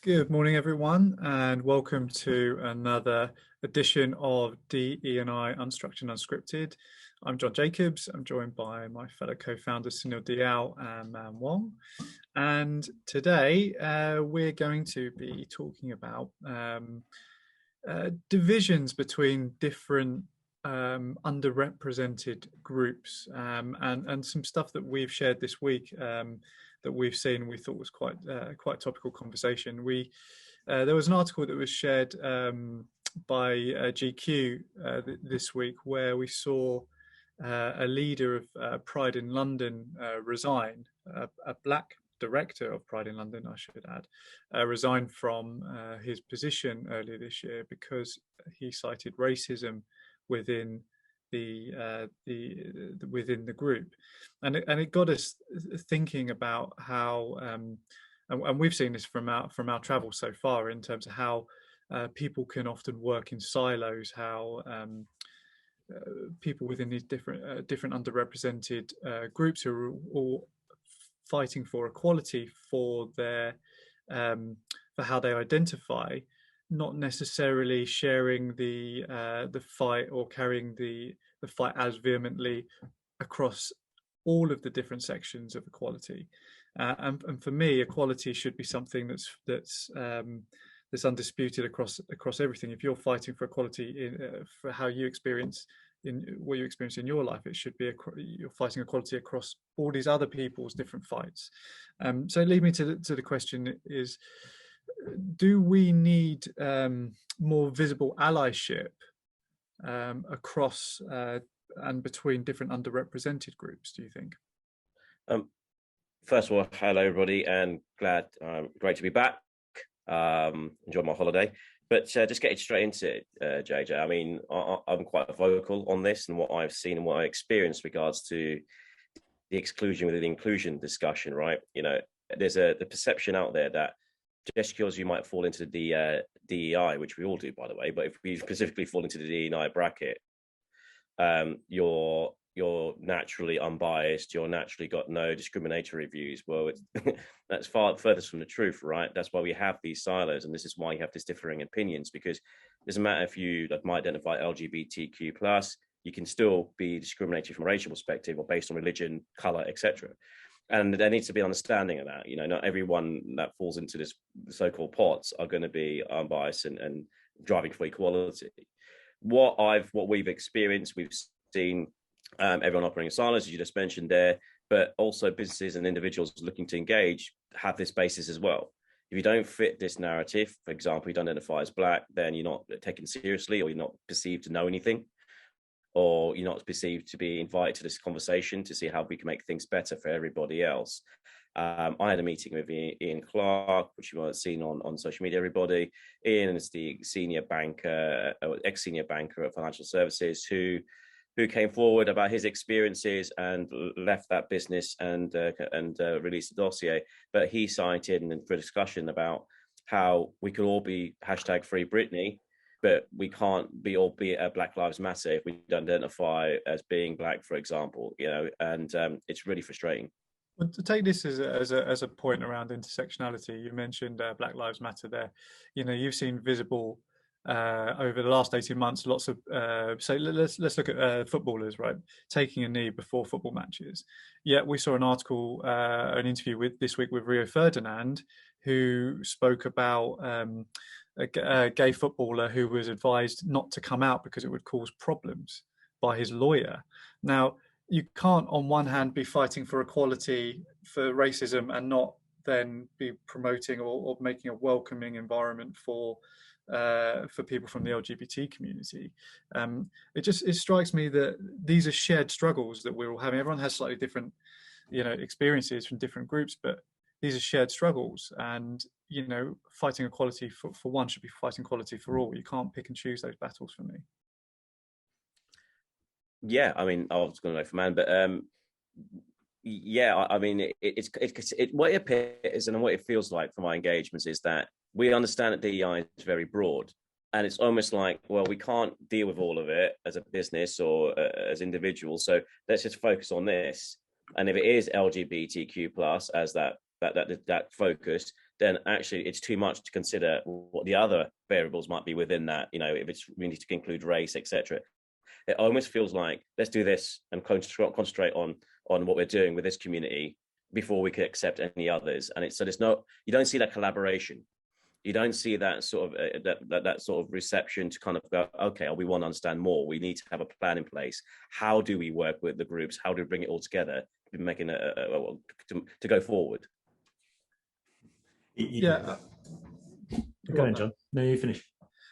Good morning, everyone, and welcome to another edition of DE&I Unstructured and Unscripted. I'm John Jacobs. I'm joined by my fellow co-founders Sunil Dial and Man Wong. And today we're going to be talking about divisions between different underrepresented groups and some stuff that we've shared this week that we've seen we thought was quite topical conversation. There was an article that was shared by GQ this week where we saw a leader of Pride in London resign, a black director of Pride in London, I should add, resigned from his position earlier this year because he cited racism within within the group, and it got us thinking about how and we've seen this from our travels so far in terms of how people can often work in silos, how people within these different underrepresented groups who are all fighting for equality for their for how they identify, not necessarily sharing the fight or carrying the fight as vehemently across all of the different sections of equality. And for me, equality should be something that's undisputed across everything. If you're fighting for equality for how you experience what you experience in your life, it should be you're fighting equality across all these other people's different fights. So it leads me to the question is, do we need more visible allyship across and between different underrepresented groups, do you think? First of all, hello everybody, and great to be back. Enjoyed my holiday, but just getting straight into it, JJ. I mean, I'm quite vocal on this and what I've seen and what I experienced regards to the exclusion within the inclusion discussion, right? You know, there's the perception out there that just because you might fall into the DEI, which we all do, by the way, but if we specifically fall into the DE&I bracket, you're naturally unbiased, you're naturally got no discriminatory views. Well, that's far furthest from the truth, right? That's why we have these silos, and this is why you have these differing opinions, because it doesn't matter if you might identify LGBTQ+, you can still be discriminated from a racial perspective or based on religion, color, etc. And there needs to be understanding of that. You know, not everyone that falls into this so-called pots are going to be unbiased and driving for equality. What we've experienced, we've seen everyone operating in silos, as you just mentioned there, but also businesses and individuals looking to engage have this basis as well. If you don't fit this narrative, for example, you don't identify as black, then you're not taken seriously, or you're not perceived to know anything, or you're not perceived to be invited to this conversation to see how we can make things better for everybody else. I had a meeting with Ian Clark, which you might have seen on social media, everybody. Ian is the senior banker, ex-senior banker at Financial Services, who came forward about his experiences and left that business and released a dossier. But he cited and for discussion about how we could all be #Free Britney, but we can't all be a Black Lives Matter if we don't identify as being black, for example. You know, and it's really frustrating. Well, to take this as a point around intersectionality, you mentioned Black Lives Matter there. You know, you've seen visible over the last 18 months lots of so let's look at footballers, right, taking a knee before football matches. Yet we saw an article, an interview this week with Rio Ferdinand, who spoke about a gay footballer who was advised not to come out because it would cause problems by his lawyer. Now, you can't on one hand be fighting for equality, for racism, and not then be promoting or making a welcoming environment for people from the LGBT community. It strikes me that these are shared struggles that we're all having. Everyone has slightly different, experiences from different groups, but these are shared struggles. And fighting equality for one should be fighting equality for all. You can't pick and choose those battles for me. Yeah, I mean, I was going to know for man, but yeah, I mean, it's what it appears and what it feels like from my engagements is that we understand that DEI is very broad, and it's almost like, well, we can't deal with all of it as a business or as individuals, so let's just focus on this. And if it is LGBTQ plus as that focus, then actually it's too much to consider what the other variables might be within that. If we need to include race, etc. It almost feels like, let's do this and concentrate on what we're doing with this community before we can accept any others. And there's no, you don't see that collaboration. You don't see that sort of that sort of reception to kind of go, okay, we want to understand more. We need to have a plan in place. How do we work with the groups? How do we bring it all together, making to go forward? Yeah. Go on, John. No, you finish.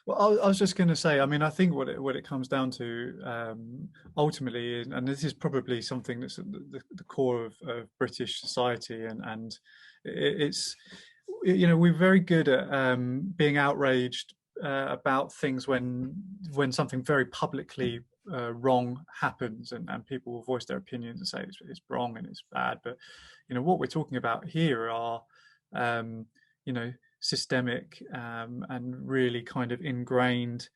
Well, I was just going to say, I mean, I think what it comes down to ultimately, and this is probably something that's at the core of British society, and it's, we're very good at being outraged about things when something very publicly wrong happens, and people will voice their opinions and say it's wrong and it's bad. But what we're talking about here are systemic and really kind of ingrained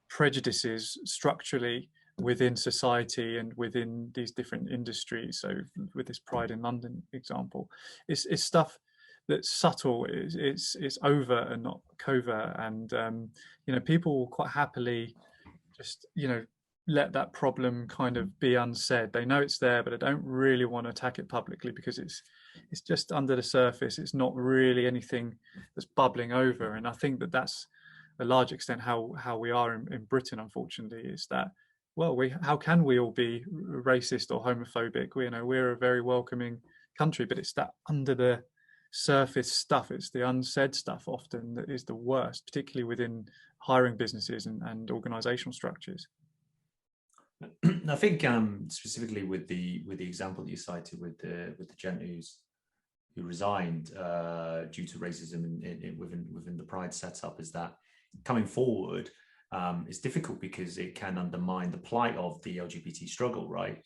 prejudices structurally within society and within these different industries. So with this Pride in London example, it's stuff that's subtle, it's overt and not covert, and people will quite happily just let that problem kind of be unsaid. They know it's there, but they don't really want to attack it publicly because it's just under the surface. It's not really anything that's bubbling over. And I think that's a large extent how we are in Britain, unfortunately, is that, well, how can we all be racist or homophobic? We're a very welcoming country, but it's that under the surface stuff, it's the unsaid stuff often that is the worst, particularly within hiring businesses and organizational structures. I think specifically with the example that you cited with the gent who resigned due to racism within the Pride setup, is that coming forward is difficult because it can undermine the plight of the LGBT struggle, right?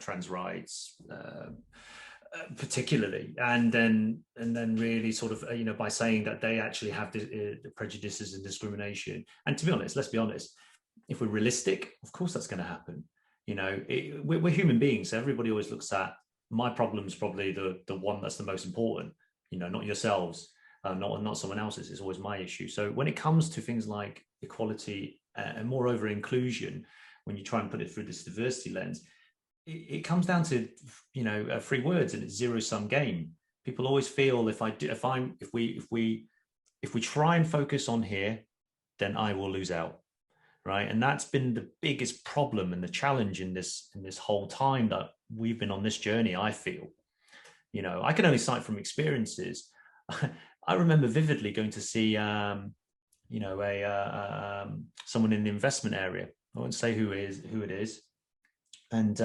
Trans rights particularly, and then really sort of by saying that they actually have the prejudices and discrimination. And to be honest, let's be honest, if we're realistic, of course that's going to happen. We're human beings, so everybody always looks at my problem's probably the one that's the most important, not yourselves, not someone else's. It's always my issue. So when it comes to things like equality and moreover inclusion, when you try and put it through this diversity lens, it comes down to 3 words, and it's zero-sum game. People always feel if we try and focus on here, then I will lose out. Right. And that's been the biggest problem and the challenge in this whole time that we've been on this journey, I feel. I can only cite from experiences. I remember vividly going to see someone in the investment area. I won't say who it is. And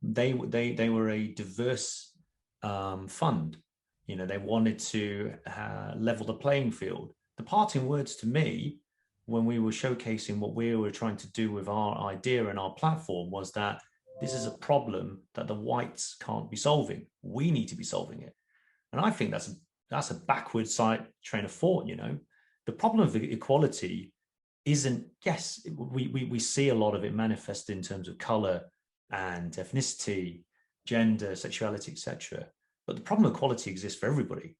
they were a diverse fund. They wanted to level the playing field. The parting words to me, when we were showcasing what we were trying to do with our idea and our platform, was that this is a problem that the whites can't be solving. We need to be solving it. And I think that's a backward side train of thought. The problem of equality isn't, yes, we see a lot of it manifest in terms of color and ethnicity, gender, sexuality, etc. But the problem of equality exists for everybody.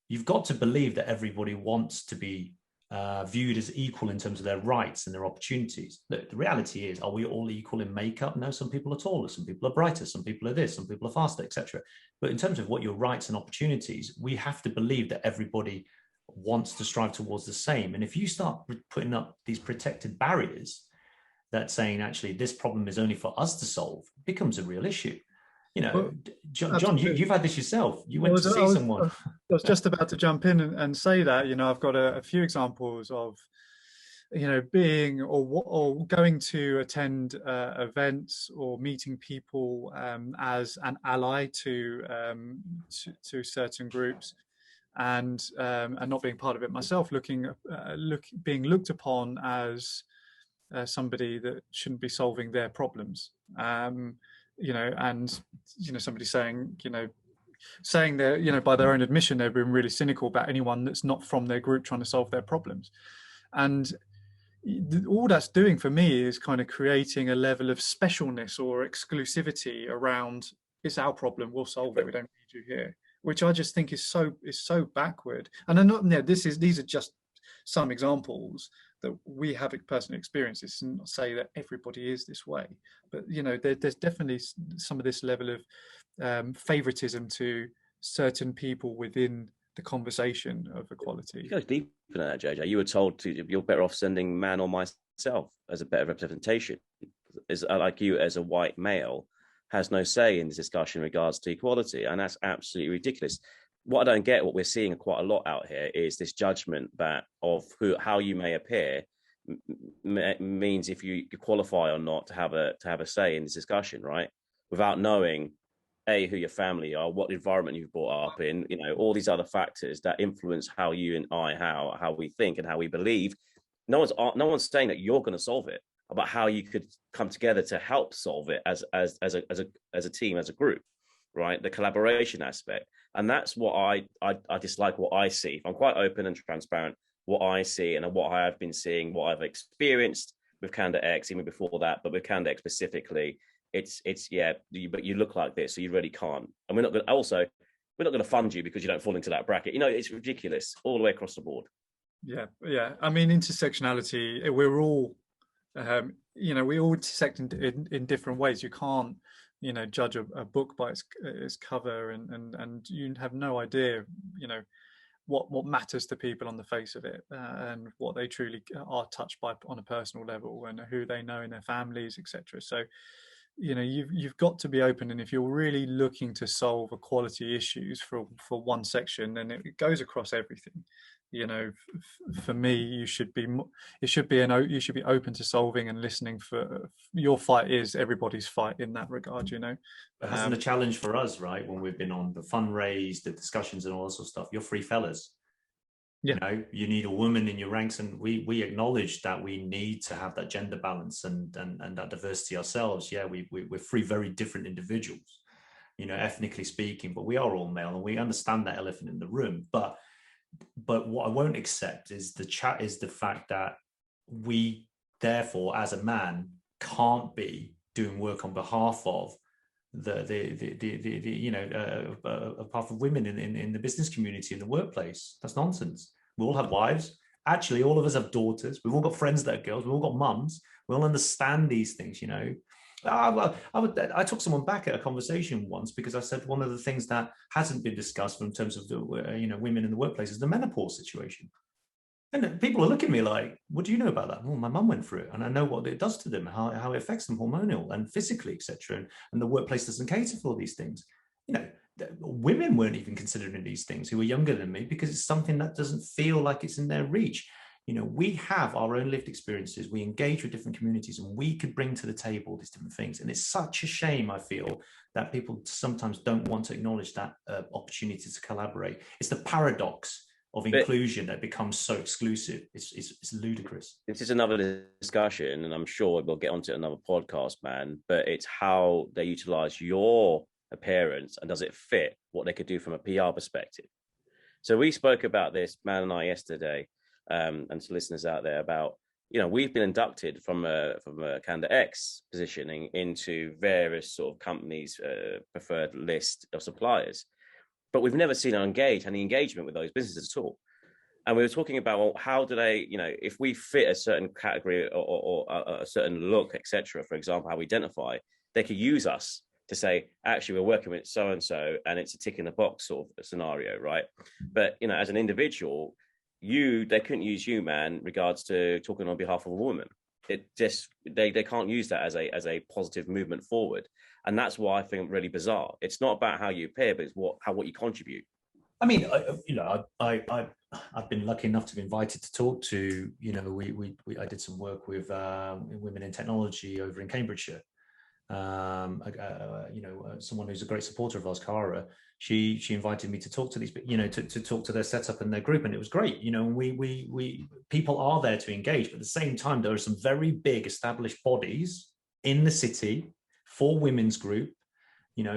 You've got to believe that everybody wants to be viewed as equal in terms of their rights and their opportunities. Look, the reality is, are we all equal in makeup? No, some people are taller, some people are brighter, some people are this, some people are faster, etc. But in terms of what your rights and opportunities, we have to believe that everybody wants to strive towards the same. And if you start putting up these protected barriers that saying actually this problem is only for us to solve, it becomes a real issue. Well, John, you've had this yourself. You went to see someone. I was just about to jump in and say that, I've got a few examples of, being or going to attend events or meeting people as an ally to certain groups, and not being part of it myself, being looked upon as somebody that shouldn't be solving their problems. Somebody saying they're, by their own admission, they've been really cynical about anyone that's not from their group trying to solve their problems. And all that's doing for me is kind of creating a level of specialness or exclusivity around, it's our problem, we'll solve it, we don't need you here. which I just think is so backward. And I'm not, these are just some examples that we have personal experiences, and not say that everybody is this way, but there's definitely some of this level of favoritism to certain people within the conversation of equality. It goes deeper than that, JJ. You were told you're better off sending man or myself as a better representation. Is like you as a white male has no say in this discussion in regards to equality, and that's absolutely ridiculous. What I don't get, what we're seeing quite a lot out here, is this judgment that of how you may appear means if you qualify or not to have a say in this discussion, right? Without knowing who your family are, what environment you've brought up in, all these other factors that influence how you and I, how we think and how we believe. No one's saying that you're going to solve it, about how you could come together to help solve it as a team, as a group, right? The collaboration aspect. And that's what I dislike, what I see. I'm quite open and transparent, what I see and what I have been seeing, what I've experienced with Candidate X, even before that, but with Candidate X specifically, it's but you look like this, so you really can't. And we're not going to fund you because you don't fall into that bracket. It's ridiculous all the way across the board. Yeah. I mean, intersectionality, we're all, we all intersect in different ways. You can't, judge a book by its cover, and you have no idea, what matters to people on the face of it, and what they truly are touched by on a personal level, and who they know in their families, etc. So, you've got to be open, and if you're really looking to solve equality issues for one section, then it goes across everything. For me, you should be open to solving and listening. For your fight is everybody's fight in that regard. But hasn't the challenge for us, right, when we've been on the fundraise, the discussions and all that sort of stuff, you're free fellas. Yeah. You need a woman in your ranks, and we acknowledge that we need to have that gender balance and that diversity ourselves. Yeah, we're three very different individuals, ethnically speaking, but we are all male, and we understand that elephant in the room. But what I won't accept is the fact that we, therefore, as a man, can't be doing work on behalf of behalf of women in the business community, in the workplace. That's nonsense. We all have wives. Actually, all of us have daughters. We've all got friends that are girls. We've all got mums. We all understand these things, I took someone back at a conversation once because I said one of the things that hasn't been discussed in terms of the women in the workplace is the menopause situation. And people are looking at me like, what do you know about that? Well, my mum went through it, and I know what it does to them, how it affects them hormonal and physically, etc. And the workplace doesn't cater for all these things. Women weren't even considering these things who were younger than me, because it's something that doesn't feel like it's in their reach. We have our own lived experiences. We engage with different communities, and we could bring to the table these different things. And it's such a shame, I feel, that people sometimes don't want to acknowledge that opportunity to collaborate. It's the paradox of inclusion that becomes so exclusive. It's ludicrous. This is another discussion, and I'm sure we'll get onto another podcast, man, but it's how they utilize your appearance, and does it fit what they could do from a PR perspective. So we spoke about this, Man and I, yesterday, and to listeners out there, about, we've been inducted from a Candidate X positioning into various sort of companies' preferred list of suppliers. But we've never seen any engagement with those businesses at all. And we were talking about, well, how do they, if we fit a certain category or a certain look, etc., for example, how we identify, they could use us to say, actually, we're working with so-and-so, and it's a tick in the box sort of scenario, right? But, as an individual, they couldn't use you, man, regards to talking on behalf of a woman. It just, they can't use that as a positive movement forward. And that's why I think really bizarre. It's not about how you appear, but it's what you contribute. I mean, I've been lucky enough to be invited to talk to, I did some work with women in technology over in Cambridgeshire. Someone who's a great supporter of ours, Cara, she invited me to talk to these, to talk to their setup and their group, and it was great. We people are there to engage, but at the same time, there are some very big established bodies in the city for women's group,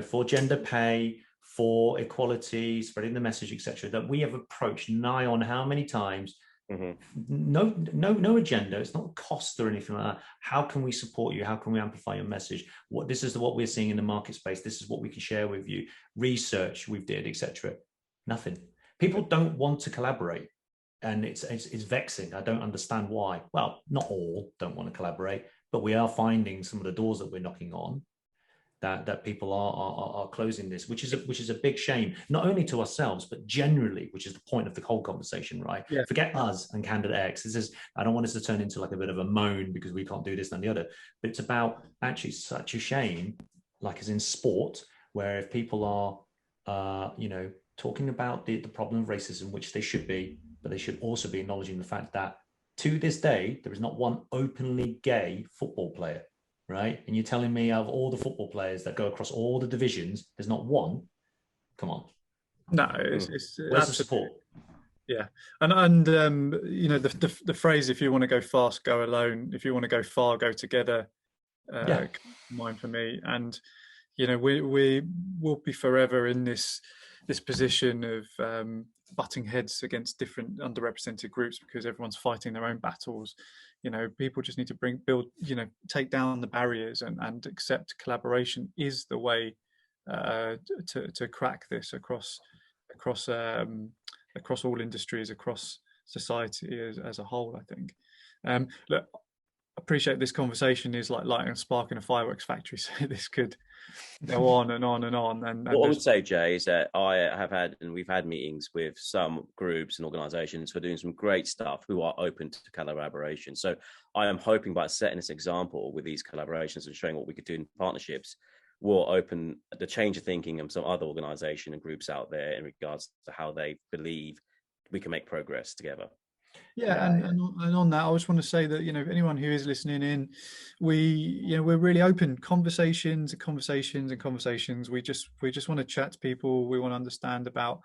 for gender pay, for equality, spreading the message, etc., that we have approached nigh on how many times, No agenda. It's not cost or anything like that. How can we support you? How can we amplify your message? This is what we're seeing in the market space. This is what we can share with you. Research we've did, etc. Nothing. People don't want to collaborate, and it's vexing. I don't understand why. Well, not all don't want to collaborate, but we are finding some of the doors that we're knocking on that people are closing this, which is a big shame, not only to ourselves, but generally, which is the point of the whole conversation, right? Yeah. Forget us and candidate X. I don't want this to turn into like a bit of a moan because we can't do this and the other, but it's about actually such a shame, like as in sport, where if people are, talking about the problem of racism, which they should be, but they should also be acknowledging the fact that to this day, there is not one openly gay football player. Right? And you're telling me of all the football players that go across all the divisions, there's not one? Come on. No, it's where's the support? Yeah, and the phrase, if you want to go fast, go alone. If you want to go far, go together. Mine for me, and we will be forever in this position of butting heads against different underrepresented groups because everyone's fighting their own battles. People just need to take down the barriers and accept collaboration is the way to crack this across all industries, across society as a whole. I think. Look, appreciate this conversation is like lighting a spark in a fireworks factory, so this could go on and on and on. And what I would say, Jay, is that we've had meetings with some groups and organizations who are doing some great stuff who are open to collaboration. So I am hoping by setting this example with these collaborations and showing what we could do in partnerships will open the change of thinking of some other organization and groups out there in regards to how they believe we can make progress together. Yeah, and on that, I just want to say that anyone who is listening in, we're really open. Conversations. We just want to chat to people. We want to understand about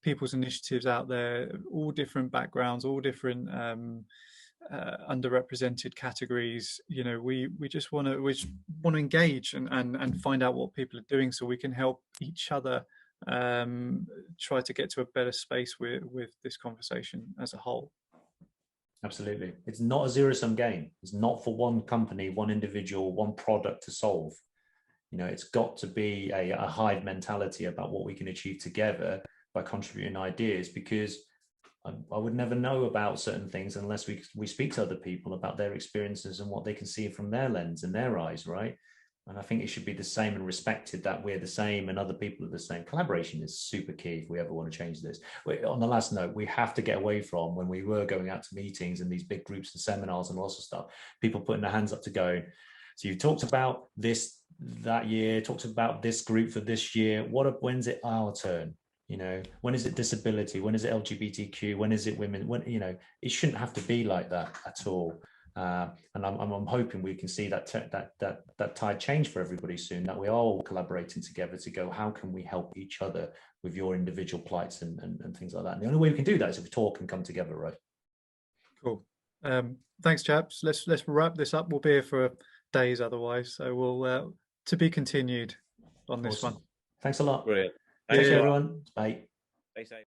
people's initiatives out there, all different backgrounds, all different underrepresented categories. We just want to engage and find out what people are doing so we can help each other try to get to a better space with this conversation as a whole. Absolutely. It's not a zero-sum game. It's not for one company, one individual, one product to solve. It's got to be a hive mentality about what we can achieve together by contributing ideas, because I would never know about certain things unless we speak to other people about their experiences and what they can see from their lens and their eyes, right? And I think it should be the same and respected that we're the same and other people are the same. Collaboration is super key if we ever want to change this. On the last note, we have to get away from when we were going out to meetings and these big groups and seminars and lots of stuff, people putting their hands up to go. So you talked about this that year, talked about this group for this year. When's it our turn? When is it disability? When is it LGBTQ? When is it women? When, it shouldn't have to be like that at all. And I'm hoping we can see that tide change for everybody soon, that we are all collaborating together to go, how can we help each other with your individual plights and things like that. And the only way we can do that is if we talk and come together, right? Cool. Thanks, chaps. Let's wrap this up. We'll be here for days otherwise, so we'll to be continued on this one. Thanks a lot. Brilliant. Thanks everyone. Bye. Stay safe.